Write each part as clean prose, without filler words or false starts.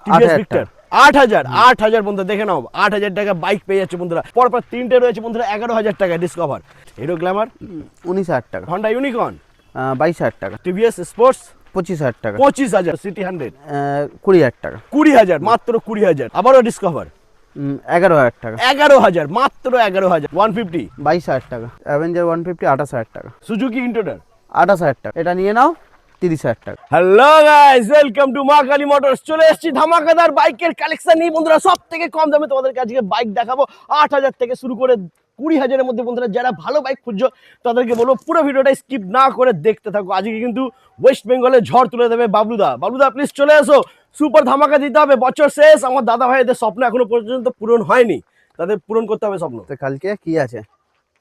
TVS Victor 8,000 8,000 বন্ধুরা দেখে নাও 8,000 টাকা বাইক পেয়ে যাচ্ছে বন্ধুরা। পরপর তিনটে রয়েছে বন্ধুরা 11,000 টাকা ডিসকভার। হিরো গ্ল্যামার 19,000 টাকা। হন্ডা ইউনিকর্ন 22,000 টাকা। টিভিএস স্পোর্টস 25,000 টাকা। 25,000। সিটি 100 20,000 টাকা। 20,000 মাত্র 20,000। আবারও ডিসকভার 11,000 টাকা। 11,000 মাত্র 11,000। 150 22,000 টাকা। অ্যাভেঞ্জার 150 28,000 টাকা। সুজুকি ইন্টোটার 28,000 টাকা। এটা নিয়ে নাও 30,000 টাকা। হ্যালো গাইস, ওয়েলকাম টু মা কালী মোটরস। চলে এসেছি ধামাকাদার বাইকের কালেকশন নিয়ে বন্ধুরা। সব থেকে কম দামে তোমাদেরকে আজকে বাইক দেখাবো। 8,000 থেকে শুরু করে 20,000 এর মধ্যে বন্ধুরা। যারা ভালো বাইক খুঁজছো তাদেরকে বলবো পুরো ভিডিওটা স্কিপ না করে দেখতে থাকো। আজকে কিন্তু ওয়েস্ট বেঙ্গলে ঝড় তুলে দেবে বাবলুদা। বাবলুদা প্লিজ চলে এসো, সুপার ধামাকা দিতে হবে। বছর শেষ, আমার দাদা ভাইদের স্বপ্ন এখনো পর্যন্ত পূরণ হয়নি, তাদের পূরণ করতে হবে স্বপ্ন। তো কালকে কি আছে?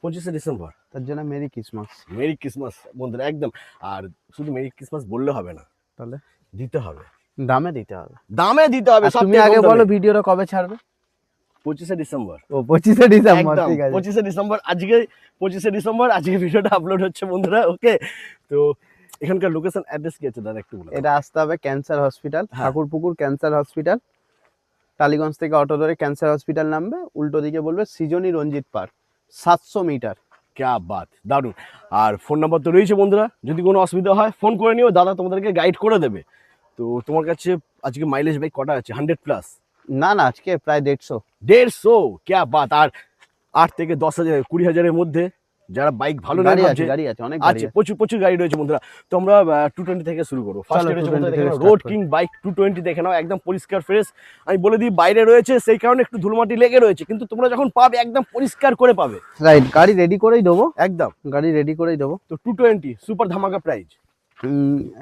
25শে ডিসেম্বর। তার জন্য মেরি ক্রিসমাস। মেরি ক্রিসমাস বন্ধুরা, একদম। আর শুধু মেরি ক্রিসমাস বললে হবে না, তাহলে দিতে হবে, দামে দিতে হবে। দামে দিতে হবে। আর তুমি আগে বলো ভিডিওটা কবে ছাড়বে? 25শে ডিসেম্বর। ও 25শে ডিসেম্বর, একদম ঠিক আছে। 25শে ডিসেম্বর। আজকে 25শে ডিসেম্বর আজকে ভিডিওটা আপলোড হচ্ছে বন্ধুরা। ওকে, তো এখানকার লোকেশন অ্যাড্রেস কি আছে দাদা একটু বলো। এটা আসতে হবে ক্যান্সার হসপিটাল, হ্যাঁ। Thakurpukur cancer hospital. টালিগঞ্জ থেকে অটো ধরে ক্যান্সার হসপিটাল নামবে, উল্টো দিকে বলবে সৃজনী রঞ্জিত পার্ক, 700 মিটার। ক্যা বাত, দারুণ। আর ফোন নাম্বার তো রয়েছে বন্ধুরা, যদি কোনো অসুবিধা হয় ফোন করে নিও, দাদা তোমাদেরকে গাইড করে দেবে। তো তোমার কাছে আজকে মাইলেজ বাইক কটা আছে? 100 প্লাস? না না, আজকে প্রায় 150। 150, ক্যা বাত। আর 8 থেকে 10,000 20,000 এর মধ্যে যারা বাইক ভালো গাড়ি নেয় আছে, গাড়ি আছে, অনেক গাড়ি আছে, আছে। প্রচুর প্রচুর গাড়ি রয়েছে বন্ধুরা। তো আমরা 220 থেকে শুরু করবো। ফার্স্ট চলো, রয়েছে 220 থেকে start রোড করি। কিং বাইক 220 দেখে নাও, একদম পরিষ্কার ফ্রেশ। আমি বলে দিই বাইরে রয়েছে সেই কারণে একটু ধুলোমাটি লেগে রয়েছে, কিন্তু তোমরা যখন পাবে একদম পরিষ্কার করে পাবে। রাইট, গাড়ি রেডি করেই দেবো, একদম গাড়ি রেডি করেই দেবো। তো 220 সুপার ধামাকা প্রাইস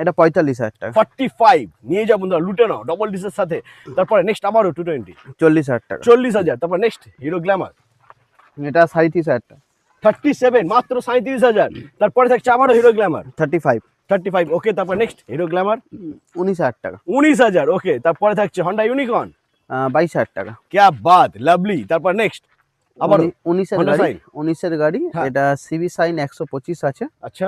এটা 45,000 টাকা। 45 নিয়ে যাও বন্ধুরা, লুটে নাও ডবল ডিসের সাথে। তারপরে নেক্সট আবারও 220 40,000 টাকা। 40,000। তারপর নেক্সট হিরো গ্ল্যামার এটা 37,000 টাকা। 37 মাত্র 37,000। তারপরে থাকছে আবারও হিরো গ্ল্যামার 35। ওকে। তারপর নেক্সট হিরো গ্ল্যামার 19,000 টাকা। 19,000। ওকে। তারপরে থাকছে হন্ডা ইউনিকর্ন 22,000 টাকা। ক্যা বাত, লাভলি। তারপর নেক্সট আবার 19-এর Honda গাড়ি, Shine। 19-এর গাড়ি। হ্যাঁ। এটা সিবি সাইন 125 আছে। আচ্ছা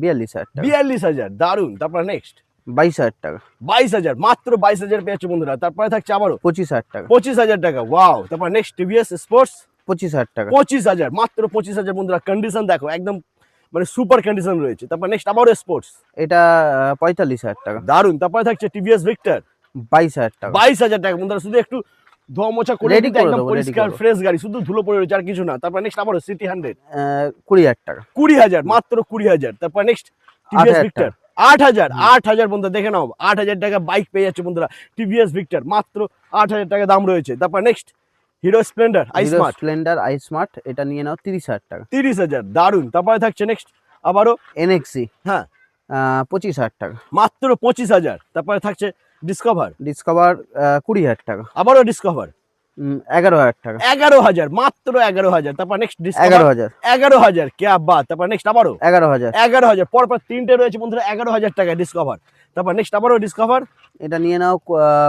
42,000 টাকা। 42,000, দারুন। তারপর নেক্সট 22,000 টাকা। 22,000 মাত্র 22,000 পেয়েছে বন্ধুরা। তারপরে থাকছে আবারও 25,000 টাকা। 25,000 টাকা। ওয়াও। তারপর নেক্সট টিভিএস স্পোর্টস 25,000 টাকা। 25,000 মাত্র 25,000 বন্ধুরা। কন্ডিশন দেখো একদম মানে সুপার কন্ডিশন রয়েছে। তারপর নেক্সট আবারও স্পোর্টস, এটা 45,000 টাকা। দারুন। তারপরে থাকছে টিভিএস ভিক্টর 22,000 টাকা। 22,000 টাকা বন্ধুরা। শুধু একটু ধোয়া মোছা করে Ready দিতে, করে একদম দেবো, ready পরিষ্কার করে দেবো। ফ্রেশ গাড়ি, শুধু ধুলো পড়ে রয়েছে আর কিছু না। তারপর নেক্সট আবারও সিটি 100 20,000 টাকা। 20,000 মাত্র 20,000। তারপর নেক্সট টিভিএস 8,000 ভিক্টর 8,000 বন্ধুরা দেখে নাও। 8,000 টাকা বাইক পেয়ে যাচ্ছে বন্ধুরা। টিভিএস ভিক্টর মাত্র 8,000 টাকা দাম রয়েছে। তারপর next hero Splendor I hero smart Splendor I smart, এটা নিয়ে নাও 30,000 টাকা। 30,000, দারুন। তারপরে থাকছে নেক্সট আবারও এনএক্সি হ্যাঁ 25,000 টাকা। মাত্র 25,000। তারপরে থাকছে ডিসকভার ডিসকভার 20,000 টাকা। আবারও ডিসকভার 11,000 টাকা। 11,000 মাত্র 11,000। তারপর নেক্সট ডিসকভার 11,000। 11,000, ক্যা বাত। তারপর নেক্সট আবারও 11,000। 11,000। পরপর তিনটে রয়েছে বন্ধুরা 11,000 টাকা ডিসকভার। তারপর নেক্সট আবারও ডিসকভার এটা নিয়ে নাও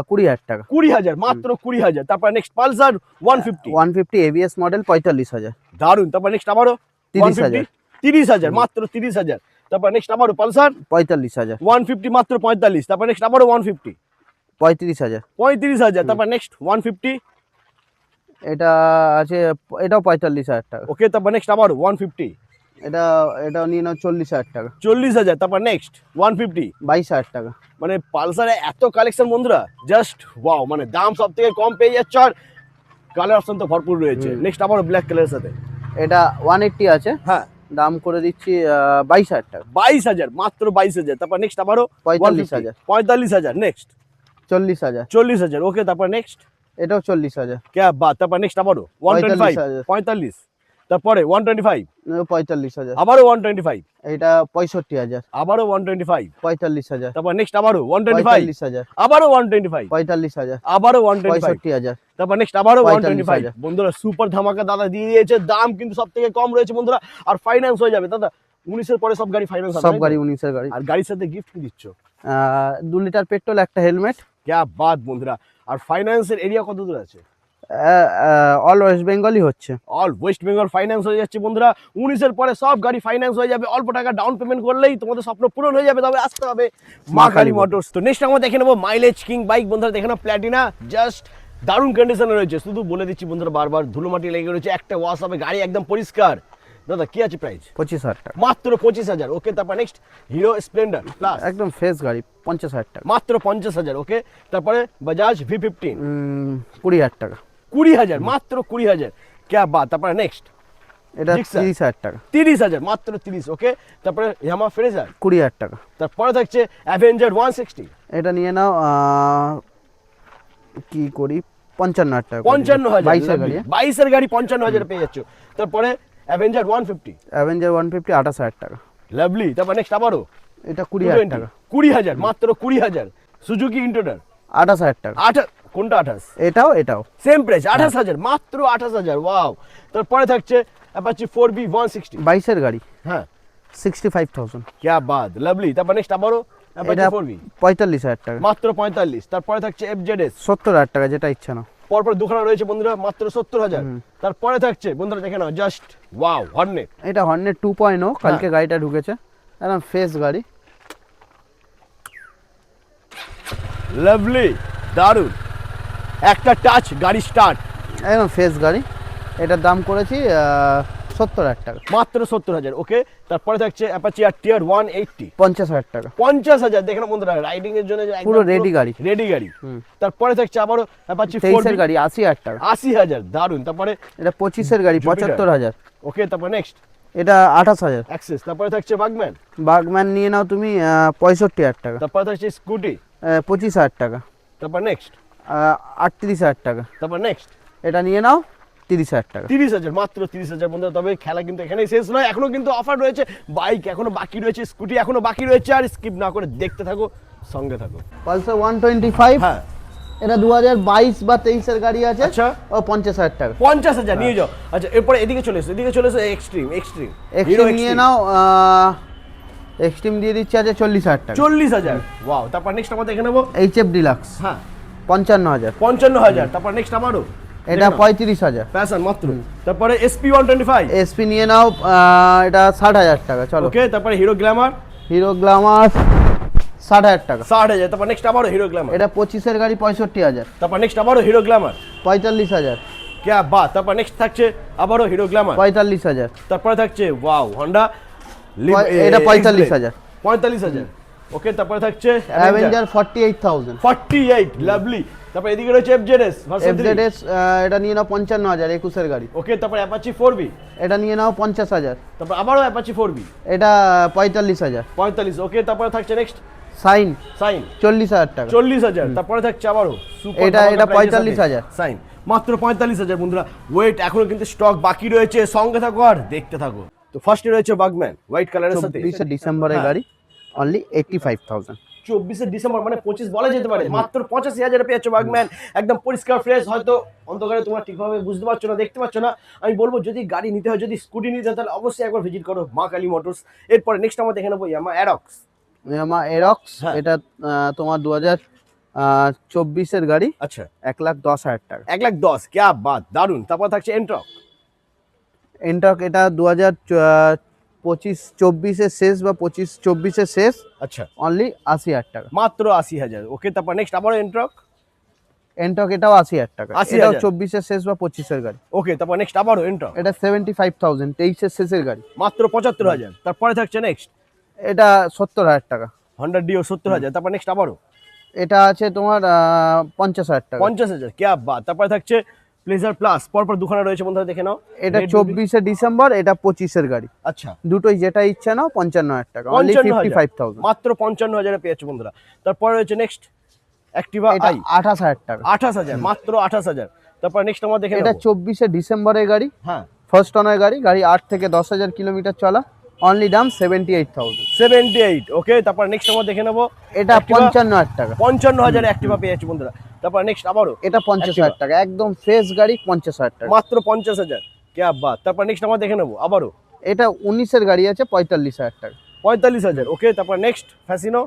20,000 টাকা। 20,000 মাত্র 20,000। তারপর নেক্সট পালসার 150 150 এবিএস মডেল 45,000। দারুন। তারপর নেক্সট আবারও 30,000। 30,000 মাত্র 30,000। তারপর নেক্সট আবারও পালসার 45,000। 150 মাত্র 45। তারপর নেক্সট আবারও 150 35,000। 35,000। তারপর নেক্সট 150 এটা আছে, এটাও 45,000 টাকা। ওকে। তারপর নেক্সট আবারও 150 এটা নিয়ে নাও 40,000 টাকা। 40,000। তারপর নেক্সট 150 22,000 টাকা। মানে পালসারে এত কালেকশন বন্ধুরা, জাস্ট ওয়াও। মানে দাম সব থেকে কম পেয়ে যাচ্ছ আর কালার অপশন তো ভরপুর রয়েছে। নেক্সট আবার ব্ল্যাক কালারের সাথে এটা 180 আছে, হ্যাঁ দাম করে দিচ্ছি 22,000 টাকা। 22,000 মাত্র 22,000। তারপর নেক্সট আবারও 45,000। 45,000। নেক্সট 40,000। 40,000। ওকে। তারপর নেক্সট এটাও 40,000। ক্যা বাত। তারপর নেক্সট আবারও 125 45,000। 45। তারপরে 125 45,000। আবারও 125 এটা 65,000। আবারও 125 45,000। তারপর নেক্সট আবারও 125 45,000। আবারও 125 45,000। আবারও 125 65,000। তারপর নেক্সট আবারও 125 45,000। বন্ধুরা। সুপার ধামাকা দাদা দিয়ে দিয়েছে, দাম কিন্তু সব থেকে কম রয়েছে বন্ধুরা। আর ফাইন্যান্স হয়ে যাবে দাদা। 19-এর পরে সব গাড়ি ফাইন্যান্স হবে, সব তাই তো? গাড়ি 19-এর গাড়ি। আর গাড়ির সাথে গিফট কি দিচ্ছ? 2 লিটার পেট্রোল, একটা হেলমেট। ক্যা বাত বন্ধুরা। আর ফাইন্যান্সের এরিয়া কত দূর আছে? অল ওয়েস্ট বেঙ্গলই হচ্ছে। অল ওয়েস্ট বেঙ্গল ফাইন্যান্স হয়ে যাচ্ছে বন্ধুরা। 19-এর পরে সব গাড়ি ফাইন্যান্স হয়ে যাবে, অল্প টাকা ডাউন পেমেন্ট করলেই তোমাদের স্বপ্ন পূরণ হয়ে যাবে। তবে আসতে হবে মা কালী মোটরস। তো নেক্সট আমরা দেখে নেবো মাইলেজ কিং বাইক বন্ধুরা। দেখে নাও প্ল্যাটিনা, জাস্ট দারুণ কন্ডিশনে রয়েছে। শুধু বলে দিচ্ছি বন্ধুরা, বারবার ধুলোমাটি লেগে রয়েছে, একটা ওয়াশ হবে, গাড়ি একদম পরিষ্কার। দাদা কি আছে প্রাইস? 25,000 টাকা, মাত্র 25,000। ওকে, তারপর নেক্সট হিরো স্প্লেন্ডার প্লাস, একদম ফ্রেশ গাড়ি, 50,000 টাকা। মাত্র 50,000। ওকে, তারপরে বাজাজ V15 20,000 টাকা, 20,000, মাত্র 20,000। ক্যা বাত। তারপরে নেক্সট এটা Gixxer 30,000 টাকা, 30,000, মাত্র 30। ওকে, তারপরে ইয়ামা ফ্রেজার 20,000 টাকা। তারপরে থাকছে অ্যাভেঞ্জার 160, এটা নিয়ে নাও, কি করি, 55,000 টাকা, 55,000। 22 গাড়ি। 22-এর গাড়ি 55,000 পেয়ে যাচ্ছ। তারপরে অ্যাভেঞ্জার 150, অ্যাভেঞ্জার 150 28,000 টাকা। লাভলি। তারপর নেক্সট আবারও এটা 20,000 টাকা, 20,000, মাত্র 20,000। সুজুকি ইন্টোডার 28,000 টাকা। কোনটা 28? এটাও সেম প্রাইস 28,000, মাত্র 28,000। ওয়াও। তারপরে থাকছে অ্যাপাচি 4B 160, 22-এর গাড়ি, হ্যাঁ 65,000। ক্যা বাত, লাভলি। তারপর নেক্সট আবারও অ্যাপাচি এটা 4B, 45,000 টাকা, মাত্র 45। তারপরে থাকছে FZS, 70,000 টাকা, যেটা ইচ্ছা না। পরপর দুখানা রয়েছে বন্ধুরা, মাত্র 70,000। তারপরে থাকছে বন্ধুরা দেখে নাও, জাস্ট ওয়াও, হর্নেট। এটা হর্নেট 2.0, কালকে গাড়িটা ঢুকেছে, একদম ফ্রেশ গাড়ি। লাভলি, দারুণ, একটা টাচ গাড়ি স্টার্ট, একদম ফ্রেশ গাড়ি। এটার দাম করেছি 70,000 টাকা, মাত্র 70,000। ওকে, তারপরে থাকছে অ্যাপাচি আর টিয়ার 180, 50,000 টাকা, 50,000। দেখে নাও বন্ধুরা, রাইডিং এর জন্য পুরো ready গাড়ি। রেডি গাড়ি। তারপরে থাকছে আবারও অ্যাপাচি 23-এর গাড়ি, 80,000 টাকা। 80,000, দারুণ। তারপরে এটা 25-এর গাড়ি, Jupiter। 75,000। ওকে, তারপর নেক্সট এটা 28,000। অ্যাক্সেস। তারপরে থাকছে বাগম্যান, বাগম্যান নিয়ে নাও তুমি 65,000 টাকা, তারপরে থাকছে স্কুটি, 25,000 টাকা। তারপর নেক্সট, 38,000 টাকা। তারপর নেক্সট এটা নিয়ে নাও 30,000 টাকা। 30,000, মাত্র 30,000 বন্ধুরা। তবে খেলা কিন্তু এখানেই শেষ নয়, এখনো কিন্তু অফার রয়েছে, বাইক এখনো বাকি রয়েছে, স্কুটি এখনো বাকি রয়েছে। আর স্কিপ না করে দেখতে থাকো, সঙ্গে থাকো। পালসার 125, হ্যাঁ, এটা 2022 বা 23-এর গাড়ি আছে, আচ্ছা, ও 50,000 টাকা। 50,000 নিয়ে যাও। আচ্ছা, এরপরে এদিকে চলে এসো, এক্সট্রিম এক্সট্রিম নিয়ে নাও, এক্সট্রিম দিয়ে দিচ্ছে আছে 40,000 টাকা। 40,000। ওয়াও। তারপর নেক্সট আমরা দেখে নেবো, HF ডিলাক্স হ্যাঁ 55,000। 55,000। তারপর নেক্সট আমারও এটা 35,000। প্যাশন মাত্র। তারপরে SP 125, SP নিয়ে নাও, এটা 60,000 টাকা। চলো, ওকে। তারপরে হিরো গ্ল্যামার হিরো গ্ল্যামার 60,000 টাকা। 60,000। তারপর নেক্সট আবারও হিরো গ্ল্যামার, এটা 25-এর গাড়ি, 65,000। তারপর নেক্সট আবারও হিরো গ্ল্যামার, 45,000। ক্যা বাত। তারপর নেক্সট থাকছে আবারও হিরো গ্ল্যামার, 45,000। তারপরে থাকছে ওয়াও হন্ডা, এটা 45,000। 45,000। ওকে, তারপরে থাকছে অ্যাভেঞ্জার 48,000। 48, লাভলি। তারপর এদিকে রয়েছে FZS ভার্সন 3, FZS, এটা নিয়ে নাও 55,000, 21-এর গাড়ি। ওকে। তারপর অ্যাপাচি 4B, এটা নিয়ে নাও 50,000। তারপর আবারও অ্যাপাচি 4B, এটা 45,000। 45। ওকে, তারপরে থাকছে নেক্সট সাইন সাইন, 40,000 টাকা। 40,000। তারপরে থাকছে আবারও এটা 45,000। সাইন, মাত্র 45,000 বন্ধুরা। ওয়েট এখনো কিন্তু স্টক বাকি রয়েছে, সঙ্গে থাকো আর দেখতে থাকো। তো ফার্স্টে রয়েছে বাগম্যান হোয়াইট কালারের সাথে, 24শে ডিসেম্বরের গাড়ি, অনলি 85,000। 24শে ডিসেম্বর মানে 25 বলা যেতে পারে, মাত্র 85,000 পেয়ে যাচ্ছ বাগম্যান, একদম পরিষ্কার ফ্রেশ। হয়তো অন্ধকারে তোমরা ঠিকভাবে বুঝতে পারছো না, দেখতে পাচ্ছ না। আমি বলবো যদি গাড়ি নিতে হয়, যদি স্কুটি নিতে হয়, তাহলে অবশ্যই একবার ভিজিট করো মা কালী মোটরস। এরপরে নেক্সট আমরা দেখে নেবো ইয়ামা অ্যারক্স, ইয়ামা এরক্স, হ্যাঁ। এটা তোমার 2024-এর গাড়ি, আচ্ছা 1,10,000 টাকা। 1,10,000, ক্যা বাত, দারুন। তারপর থাকছে এন্ট্রক, এন্টক, এটা 2025-24-এর শেষ বা 25-24-এর শেষ, আচ্ছা অনলি 80,000 টাকা। মাত্র 80,000। ওকে, তারপর নেক্সট আবারও এন্ট্রক, এন্টক, এটাও 80,000 টাকা। 80,000 এটাও 24-এর শেষ বা 25-এর গাড়ি। ওকে। তারপর নেক্সট আবারও এন্ট্রক, এটা 75,000, 23-এর শেষের গাড়ি, মাত্র 75,000। তারপরে থাকছে নেক্সট এটা 70,000 টাকা। Honda deo 70,000। তারপর নেক্সট আবারও এটা আছে তোমার 50,000 টাকা। 50,000, ক্যা বাত। তারপরে থাকছে প্লেজার প্লাস, পরপর দুখানা রয়েছে বন্ধুরা, দেখে নাও। এটা Red 24-এ ডিসেম্বর, এটা 25-এর গাড়ি। আচ্ছা দুটোই যেটা ইচ্ছা নাও, 55,000 টাকা, অনলি 55,000। মাত্র 55,000 পেয়ে যাচ্ছ বন্ধুরা। তারপরে রয়েছে নেক্সট অ্যাক্টিভা এটা আই, 28,000 টাকা। 28,000, মাত্র 28,000। তারপর নেক্সট আমরা দেখে এটা নেব, 24-এ ডিসেম্বরের গাড়ি, হ্যাঁ ফার্স্ট অনার গাড়ি, গাড়ি 8 থেকে 10,000 কিলোমিটার চলা, অনলি দাম 78,000। 78। ওকে, তারপর নেক্সট আমরা দেখে নেব, এটা 55,000 টাকা। 55,000 অ্যাক্টিভা পেয়ে যাচ্ছ বন্ধুরা। তারপর নেক্সট আবারও এটা 50,000 টাকা, একদম ফ্রেশ গাড়ি, 50,000 টাকা। মাত্র 50,000, ক্যা বাত। তারপর নেক্সট আমরা দেখে নেব আবারও এটা 19-এর গাড়ি আছে, 45,000 টাকা। 45,000। ওকে, তারপর নেক্সট ফ্যাসিনো,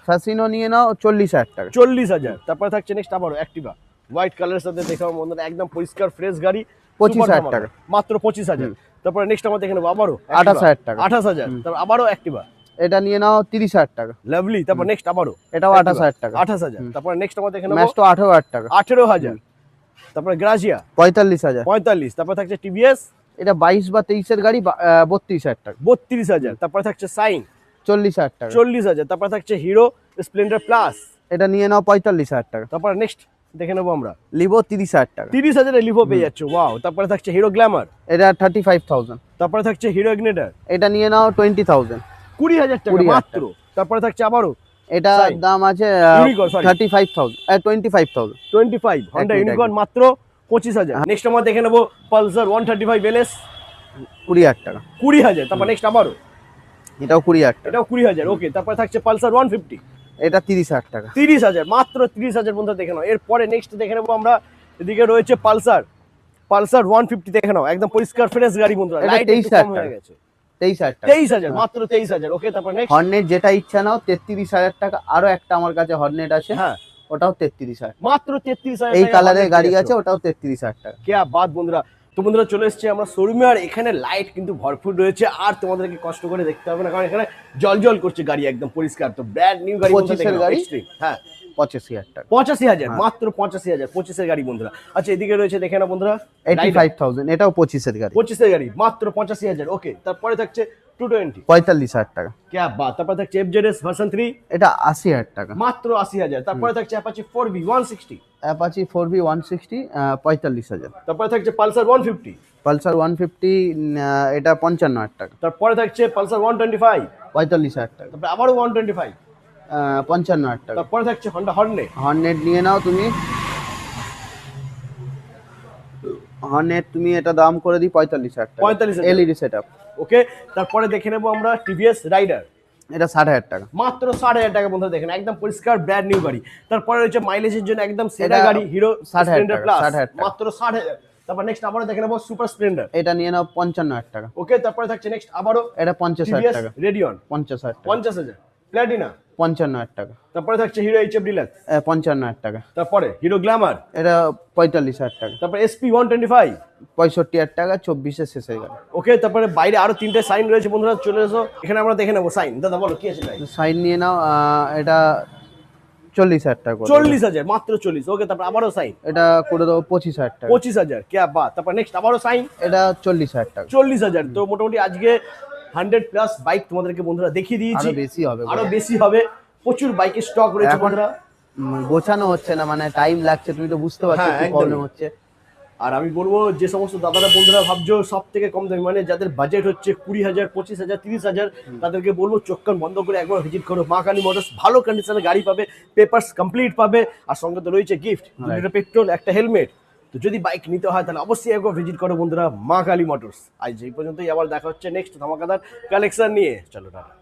ফ্যাসিনো নিয়ে নাও 40,000 টাকা। 40,000। তারপর থাকছে নেক্সট আবারও অ্যাক্টিভা, হোয়াইট কালারের সাথে দেখাবো বন্ধুরা, একদম পরিষ্কার ফ্রেশ গাড়ি, 25,000 super টাকা। ধামাকা। মাত্র 25,000। তারপরে নেক্সট আমরা দেখে নেবো আবারও 28,000 টাকা। 28,000। তারপর আবারও অ্যাক্টিভা, এটা নিয়ে নাও 30,000 টাকা। লাভলি। তারপর নেক্সট আবারও এটাও 28,000 টাকা। 28,000। তারপর নেক্সট আমরা দেখে নেবো ম্যাস্টো 18,000 টাকা। 18,000। তারপরে গ্রাজিয়া 45,000। 45। তারপর থাকছে টিভিএস এটা 22 বা 23 এর গাড়ি 32,000 টাকা। 32,000। তারপরে থাকছে সাইন 40,000 টাকা। 40,000। তারপর থাকছে হিরো স্প্লেন্ডার প্লাস। এটা নিয়ে নাও 45,000 টাকা। তারপর নেক্সট দেখে নেবো আমরা লিভো 30,000 টাকা। 30,000 লিভো পেয়ে যাচ্ছে, ওয়াও। তারপরে থাকছে হিরো গ্ল্যামার। এটা 35,000। তারপরে থাকছে হিরো ইগনিটর এটা নিয়ে নাও 20,000। 20,000 টাকা 20,000 মাত্র। তারপরে থাকছে আবারও এটা Sign। দাম আছে Unicorn, sorry। 35,000 25,000। 25 Honda minute, unicorn মাত্র 25,000। নেক্সট আমরা দেখে নেবো পালসার 135 এলএস 20,000 টাকা। 20,000। তারপর নেক্সট আবারও এটাও 20,000 টাকা। এটাও 20,000। ওকে। তারপরে থাকছে পালসার 150 এটা 30,000 টাকা। 30,000, মাত্র 30,000 বন্ধুরা দেখে নাও। এরপরে নেক্সট দেখে নেবো আমরা, এদিকে রয়েছে পালসার 150 দেখে নাও, একদম পরিষ্কার ফ্রেশ গাড়ি বন্ধুরা, এটা লাইট একটু 23,000 কম হয়ে টাকা। গেছে। 23,000 টাকা। 23,000, মাত্র 23,000। ওকে। তারপর নেক্সট হর্নেট যেটা ইচ্ছা নাও 33,000 টাকা। আরো একটা আমার কাছে হর্নেট আছে, হ্যাঁ ওটাও 33,000। মাত্র 33,000 এই কালারের গাড়ি আছে, ওটাও 33,000 টাকা। কে বাদ বন্ধুরা। তো বন্ধুরা চলে এসেছে আমরা শোরুমে, আর এখানে লাইট কিন্তু ভরপুর রয়েছে, আর তোমাদেরকে কষ্ট করে দেখতে হবে না, কারণ এখানে জল করছে গাড়ি, একদম পরিষ্কার। তো ব্র্যান্ড নিউ গাড়ি বন্ধুরা 25 দেখে এর নাও, গাড়ি। Extreme। হ্যাঁ 85,000 টাকা। 85,000, হ্যাঁ। মাত্র 85,000, 25 এর গাড়ি বন্ধুরা। আচ্ছা এদিকে রয়েছে দেখে নাও বন্ধুরা 85,000। এটাও 25 এর গাড়ি। 25 এর গাড়ি, মাত্র 85,000। ওকে। তারপরে থাকছে 220, 45,000 টাকা। কে বাদ। তারপরে থাকছে এফজেডএস ভার্সন 3, এটা 80,000 টাকা। মাত্র 80,000। তারপরে থাকছে অ্যাপাচি 4B 160, অ্যাপাচি 4B 160 45,000। তারপরে থাকছে পালসার 150, পালসার 150 এটা 55,000 টাকা। তারপরে থাকছে পালসার 125, 45,000 টাকা। তারপরে আবারও 125, 55,000 টাকা। তারপরে থাকছে হন্ডা হর্নেট, হর্নেট নিয়ে নাও তুমি। হর্নেট তুমি এটা দাম করে দিই 45,000 টাকা। 45,000। LED setup. ওকে। তারপরে দেখে নেবো আমরা টিভিএস রাইডার, এটা 60,000 টাকা। মাত্র 60,000 টাকা বন্ধুরা দেখেন, একদম পরিষ্কার ব্র্যান্ড নিউ গাড়ি। তারপরে রয়েছে মাইলেজের জন্য একদম সেরা এটা গাড়ি হিরো 60,000 স্প্লেন্ডার টাকা, প্লাস, 60,000 টাকা। মাত্র 60,000। তারপর নেক্সট আবারও দেখে নেবো সুপার স্প্লেন্ডার, এটা নিয়ে নাও 55,000 টাকা। ওকে। তারপরে থাকছে নেক্সট আবারও এটা 50,000 টিভিএস টাকা। রেডিয়ন 50,000 টাকা। 50,000, প্ল্যাটিনা 55,000 টাকা। তারপরে থাকছে হিরো এইচএফ ডিলাক্স, 55,000 টাকা। তারপরে হিরো গ্ল্যামার, এটা 45,000 টাকা। তারপরে এসপি 125, 65,000 টাকা। 24 এর শেষে গেল। ওকে। তারপরে বাইরে আরো 3টে সাইন রয়েছে বন্ধুরা, চলে এসো এখানে আমরা দেখে নেবো সাইন। দাদা বলো কি আছে সাইন? সাইন নিয়ে নাও এটা 40,000 টাকা করে দেবো। 40,000, মাত্র 40। ওকে। তারপর আবারও সাইন এটা করে দেবো 25,000 টাকা। 25,000, কে বাদ। তারপর নেক্সট আবারও সাইন এটা 40,000 টাকা। 40,000। তো মোটামুটি আজকে 100+ বাইক তোমাদেরকে বন্ধুরা দেখিয়ে দিয়েছি, আরো বেশি হবে আরো বেশি হবে। প্রচুর বাইকের স্টক রয়েছে এখন বন্ধুরা। গোছানো হচ্ছে না, মানে টাইম লাগছে, তুমি তো বুঝতে পারছো হ্যাঁ, কি একদমই। প্রবলেম হচ্ছে। আর আমি বলবো যে সমস্ত দাদারা বন্ধুরা ভাবছো সব থেকে কম দামি, মানে যাদের বাজেট হচ্ছে 20,000, 25,000, 30,000, তাদেরকে বলবো চোখ কান বন্ধ করে একবার ভিজিট করো মা কালী মোটরস। ভালো কন্ডিশনে গাড়ি পাবে, পেপারস কমপ্লিট পাবে, আর সঙ্গে তো রয়েছে গিফট, 2 লিটার পেট্রোল, একটা হেলমেট। তো যদি বাইক নিতে হয় তাহলে অবশ্যই একবার ভিজিট করো বন্ধুরা মা কালী মোটরস। আজ এই পর্যন্তই, আবার দেখা হচ্ছে নেক্সট ধামাকাদার কালেকশন নিয়ে। চলো টাটা।